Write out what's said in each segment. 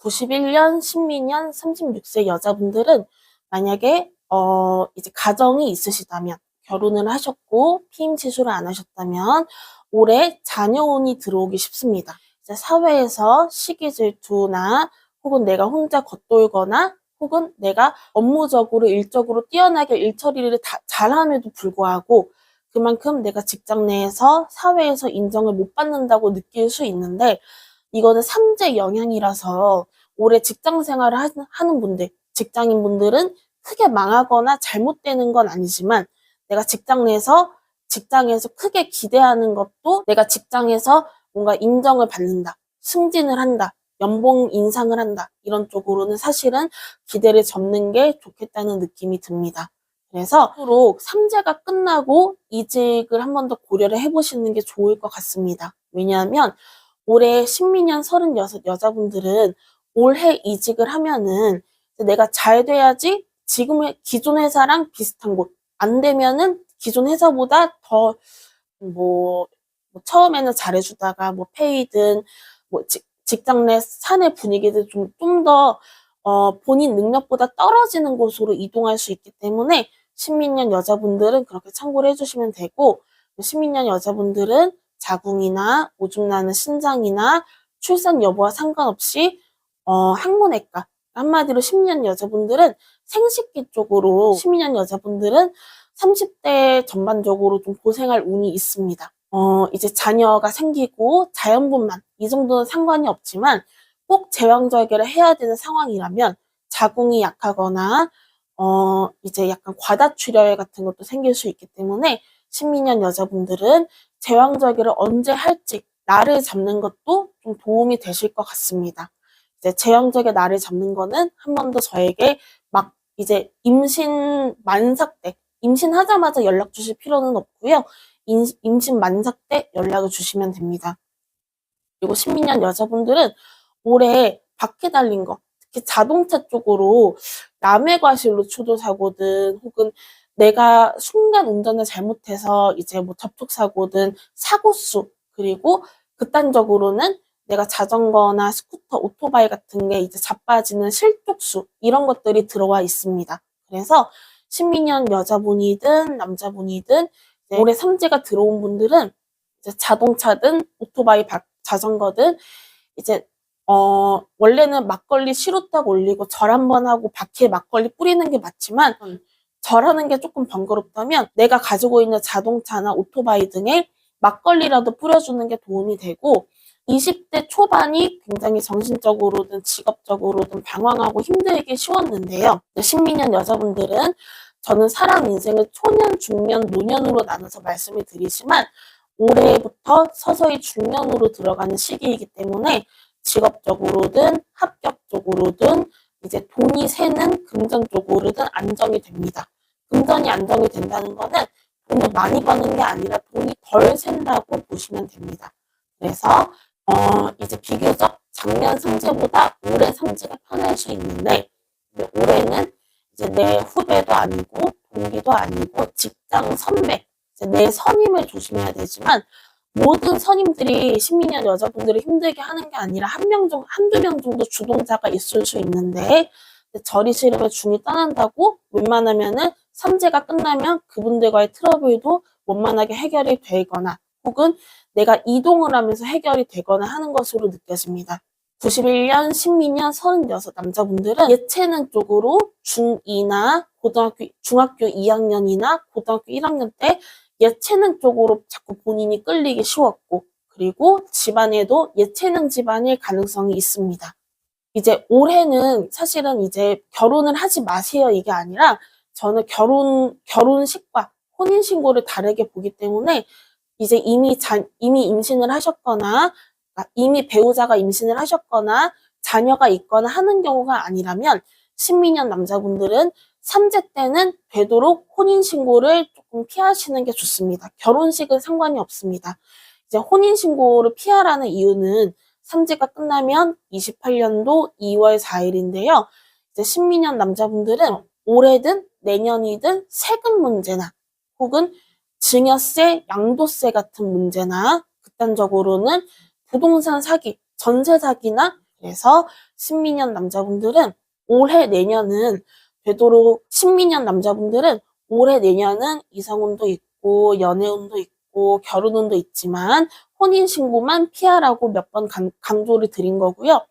91년, 신미년, 36세 여자분들은 만약에 이제 가정이 있으시다면, 결혼을 하셨고 피임치수를 안 하셨다면 올해 자녀운이 들어오기 쉽습니다. 이제 사회에서 시기 질투나 혹은 내가 혼자 겉돌거나 혹은 내가 업무적으로 일적으로 뛰어나게 일 처리를 잘함에도 불구하고 그만큼 내가 직장 내에서 사회에서 인정을 못 받는다고 느낄 수 있는데, 이거는 삼재 영향이라서 올해 직장 생활을 하는 분들, 직장인분들은 크게 망하거나 잘못되는 건 아니지만, 내가 직장에서 크게 기대하는 것도 내가 직장에서 뭔가 인정을 받는다, 승진을 한다, 연봉 인상을 한다, 이런 쪽으로는 사실은 기대를 접는 게 좋겠다는 느낌이 듭니다. 그래서 앞으로 삼재가 끝나고 이직을 한 번 더 고려를 해보시는 게 좋을 것 같습니다. 왜냐하면 올해 신미년 36 여자분들은 올해 이직을 하면은 내가 잘 돼야지 지금의 기존 회사랑 비슷한 곳, 안 되면은 기존 회사보다 더 뭐 처음에는 잘해주다가 뭐 페이든 뭐 직장 내 사내 분위기도 좀 더 본인 능력보다 떨어지는 곳으로 이동할 수 있기 때문에 신민년 여자분들은 그렇게 참고를 해주시면 되고, 신민년 여자분들은 자궁이나 오줌 나는 신장이나 출산 여부와 상관없이 항문외과, 한마디로 신민년 여자분들은 생식기 쪽으로, 신민년 여자분들은 30대 전반적으로 좀 고생할 운이 있습니다. 이제 자녀가 생기고 자연분만 이 정도는 상관이 없지만 꼭 제왕절개를 해야 되는 상황이라면 자궁이 약하거나 이제 약간 과다출혈 같은 것도 생길 수 있기 때문에 신민년 여자분들은 제왕절개를 언제 할지 날을 잡는 것도 좀 도움이 되실 것 같습니다. 이제 제왕절개 날을 잡는 거는 한 번 더 저에게 막 이제 임신 만삭 때, 임신하자마자 연락 주실 필요는 없고요. 임신 만삭 때 연락을 주시면 됩니다. 그리고 신민년 여자분들은 올해 바퀴 달린 거, 특히 자동차 쪽으로 남의 과실로 추돌사고든 혹은 내가 순간 운전을 잘못해서 이제 뭐 접촉사고든 사고수, 그리고 극단적으로는 내가 자전거나 스쿠터, 오토바이 같은 게 이제 자빠지는 실족수, 이런 것들이 들어와 있습니다. 그래서 신민년 여자분이든 남자분이든 올해 삼재가 들어온 분들은 이제 자동차든 오토바이, 자전거든 이제 원래는 막걸리 시루떡 올리고 절 한번 하고 바퀴에 막걸리 뿌리는 게 맞지만, 절하는 게 조금 번거롭다면 내가 가지고 있는 자동차나 오토바이 등에 막걸리라도 뿌려주는 게 도움이 되고, 20대 초반이 굉장히 정신적으로든 직업적으로든 방황하고 힘들기 쉬웠는데요. 신민년 여자분들은 저는 사람 인생을 초년, 중년, 노년으로 나눠서 말씀을 드리지만 올해부터 서서히 중년으로 들어가는 시기이기 때문에 직업적으로든 합격적으로든 이제 돈이 새는 금전 쪽으로든 안정이 됩니다. 금전이 안정이 된다는 거는 돈을 많이 버는 게 아니라 돈이 덜 샌다고 보시면 됩니다. 그래서 이제 비교적 작년 삼재보다 올해 삼재가 편할 수 있는데, 올해는 이제 내 후배도 아니고 동기도 아니고 직장 선배, 이제 내 선임을 조심해야 되지만, 모든 선임들이 신민년 여자분들을 힘들게 하는 게 아니라 한두 명 정도 주동자가 있을 수 있는데, 절이 싫으면 중이 떠난다고 웬만하면은 삼재가 끝나면 그분들과의 트러블도 원만하게 해결이 되거나 혹은 내가 이동을 하면서 해결이 되거나 하는 것으로 느껴집니다. 91년, 신민년, 36 남자분들은 예체능 쪽으로 중2나 중학교 2학년이나 고등학교 1학년 때 예체능 쪽으로 자꾸 본인이 끌리기 쉬웠고, 그리고 집안에도 예체능 집안일 가능성이 있습니다. 이제 올해는 사실은 이제 결혼을 하지 마세요 이게 아니라, 저는 결혼식과 혼인신고를 다르게 보기 때문에 이제 이미 임신을 하셨거나 이미 배우자가 임신을 하셨거나 자녀가 있거나 하는 경우가 아니라면 신민년 남자분들은 삼재 때는 되도록 혼인신고를 조금 피하시는 게 좋습니다. 결혼식은 상관이 없습니다. 이제 혼인신고를 피하라는 이유는 삼재가 끝나면 28년도 2월 4일인데요. 이제 신민년 남자분들은 올해든 내년이든 세금 문제나 혹은 증여세, 양도세 같은 문제나 극단적으로는 부동산 사기, 전세 사기나, 그래서 신민년 남자분들은 올해 내년은 되도록 신민년 남자분들은 올해 내년은 이성운도 있고 연애운도 있고 결혼운도 있지만 혼인신고만 피하라고 몇 번 강조를 드린 거고요.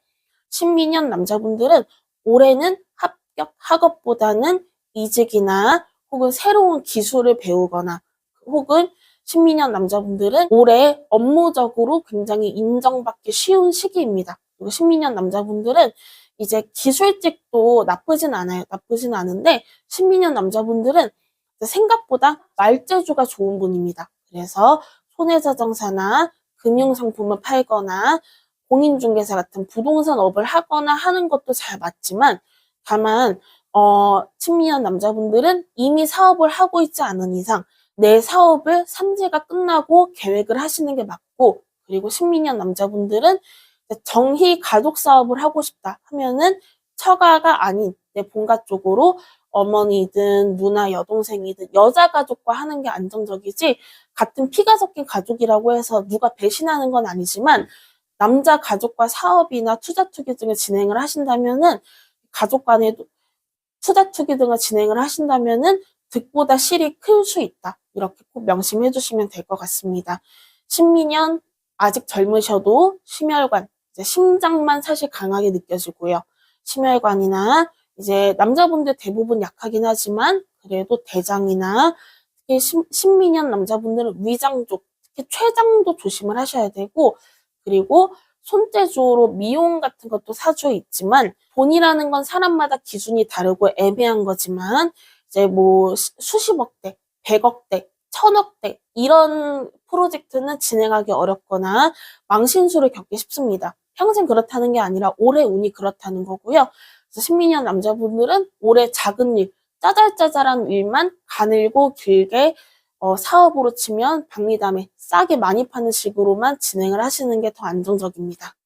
신민년 남자분들은 올해는 합격 학업보다는 이직이나 혹은 새로운 기술을 배우거나 혹은 신민년 남자분들은 올해 업무적으로 굉장히 인정받기 쉬운 시기입니다. 그리고 신민년 남자분들은 이제 기술직도 나쁘진 않아요. 나쁘진 않은데 신민년 남자분들은 생각보다 말재주가 좋은 분입니다. 그래서 손해자정사나 금융상품을 팔거나 공인중개사 같은 부동산 업을 하거나 하는 것도 잘 맞지만 다만 신민년 남자분들은 이미 사업을 하고 있지 않은 이상 내 사업을 산지가 끝나고 계획을 하시는 게 맞고, 그리고 신민년 남자분들은 정희 가족 사업을 하고 싶다 하면은 처가가 아닌 내 본가 쪽으로 어머니든 누나 여동생이든 여자 가족과 하는 게 안정적이지, 같은 피가 섞인 가족이라고 해서 누가 배신하는 건 아니지만 남자 가족과 사업이나 투자 투기 등을 진행을 하신다면은 가족 간에도 투자 투기 등을 진행을 하신다면은 득보다 실이 클 수 있다. 이렇게 꼭 명심해 주시면 될 것 같습니다. 신민년 아직 젊으셔도 심혈관, 이제 심장만 사실 강하게 느껴지고요. 심혈관이나 이제 남자분들 대부분 약하긴 하지만 그래도 대장이나 특히 신민년 남자분들은 위장 쪽, 특히 췌장도 조심을 하셔야 되고, 그리고 손재주로 미용 같은 것도 사주에 있지만 돈이라는 건 사람마다 기준이 다르고 애매한 거지만 이제 뭐 수십억대, 백억대, 천억대 이런 프로젝트는 진행하기 어렵거나 망신수를 겪기 쉽습니다. 평생 그렇다는 게 아니라 올해 운이 그렇다는 거고요. 그래서 신민년 남자분들은 올해 작은 일, 짜잘짜잘한 일만 가늘고 길게 사업으로 치면 박리담에 싸게 많이 파는 식으로만 진행을 하시는 게 더 안정적입니다.